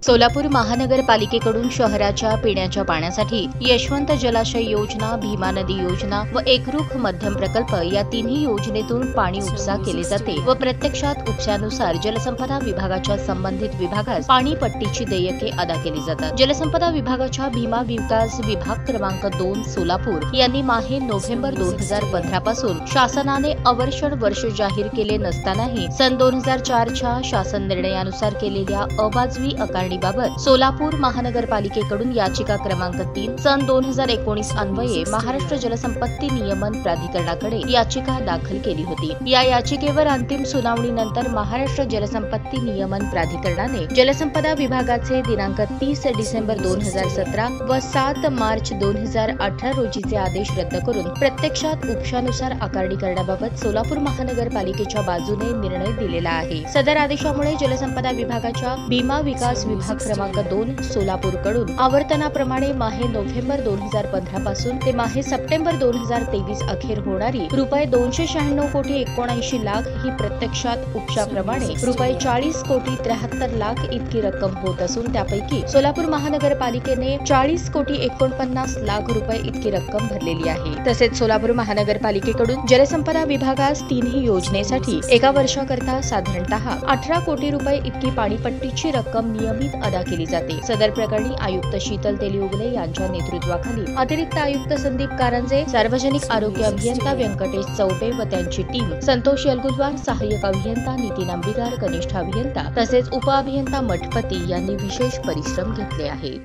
सोलापूर महानगरपालिकेकडून शहराच्या पिण्याच्या पाण्यासाठी यशवंत जलाशय योजना, भीमा नदी योजना व एकरूख मध्यम प्रकल्प या तिन्ही योजनेतून पाणी उपसा केले जाते व प्रत्यक्षात उपशानुसार जलसंपदा विभागाच्या संबंधित विभागास पाणी पट्टीची देयके अदा केली जातात। जलसंपदा विभागाच्या भीमा विकास विभाग क्रमांक 2 सोलापूर यांनी माहे नोव्हेंबर 2015 पासून शासनाने अवर्षण वर्ष जाहीर केले नसतानाही सन 2004 च्या शासन निर्णयानुसार केलेल्या अवाजवी आकारणी बाबत सोलापूर महानगरपालिकेकडून याचिका क्रमांक 3 सन 2019 अन्वये महाराष्ट्र जलसंपत्ती नियमन प्राधिकरणाकडे याचिका दाखल केली होती। या याचिकेवर अंतिम सुनावणीनंतर महाराष्ट्र जलसंपत्ती नियमन प्राधिकरणाने जलसंपदा विभागाचे दिनांक 30 डिसेंबर 2017 व 7 मार्च 2018 रोजीचे आदेश रद्द करून प्रत्यक्षात उपशानुसार आकारणी करण्याबाबत सोलापूर महानगरपालिकेच्या बाजूने निर्णय दिलेला आहे। सदर आदेशामुळे जलसंपदा विभागाच्या भीमा विकास विभाग क्रमांक 2 सोलापूर कडून आवर्तनाप्रमाणे माहे नोव्हेंबर 2015 पासून ते माहे सप्टेंबर 2023 अखेर होणारी ₹296,79,70,00,000 ही प्रत्यक्षात उपशाप्रमाणे ₹40,73,00,000 इतकी रक्कम होत असून त्यापैकी सोलापूर महानगरपालिकेने ₹40,49,00,000 इतकी रक्कम भरलेली आहे। तसेच सोलापूर महानगरपालिकेकडून जलसंपदा विभागास तिन्ही योजनेसाठी एका वर्षाकरता साधारणतः ₹18 कोटी इतकी पाणीपट्टीची रक्कम नियमित अदा केली जाते। सदर प्रकरणी आयुक्त शीतल तेलिउगले यांच्या नेतृत्वाखाली अतिरिक्त आयुक्त संदीप कारंजे, सार्वजनिक आरोग्य अभियंता व्यंकटेश चौबे व त्यांची टीम, संतोष यलगुलवार, सहाय्यक अभियंता नितीन अंबिगार, कनिष्ठ अभियंता तसेच उपअभियंता मठपती यांनी विशेष परिश्रम घेतले आहेत।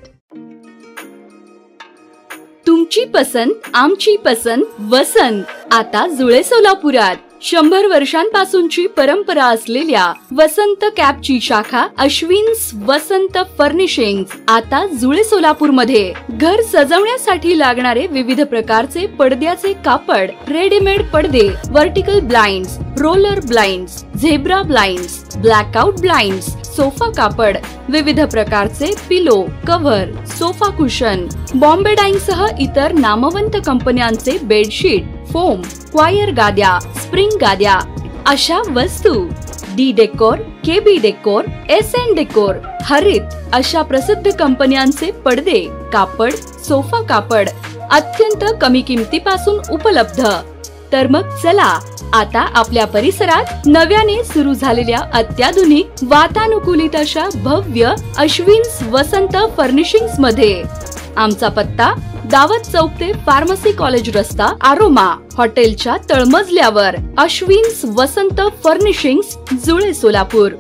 तुमची पसंत आमची पसंत वसंत आता जुळे सोलापुरात 100 वर्षांपासूनची परंपरा असलेल्या वसंत कॅपची शाखा अश्विन्स वसंत फर्निशिंग्स आता जुळे सोलापूर मध्ये घर सजवण्यासाठी लागणारे विविध प्रकारचे पडद्याचे कापड, रेडीमेड पडदे, vertical blinds, roller blinds, zebra blinds, blackout blinds, sofa कापड, विविध प्रकारचे pillow, cover, sofa cushion, Bombay dyeing सह इतर नामवंत कंपन्यांचे बेडशीट, फोम, क्वायर गाद्या, स्प्रिंग गाद्या अशा वस्तू, D decor, KB decor, SN decor, हरित अशा प्रसिद्ध कंपन्यांचे पडदे, कापड, सोफा कापड अत्यंत कमी किमतीपासून उपलब्ध। तर मग चला आता आपल्या परिसरात नव्याने सुरू झालेल्या अत्याधुनिक वातानुकूलित अशा भव्य अश्विन्स वसंत फर्निशिंग्स मध्ये। आमचा पत्ता दावत चौक ते फार्मसी कॉलेज रस्ता, आरोमा हॉटेलच्या तळमजल्यावर, अश्विन्स वसंत फर्निशिंग्स, जुळे सोलापूर।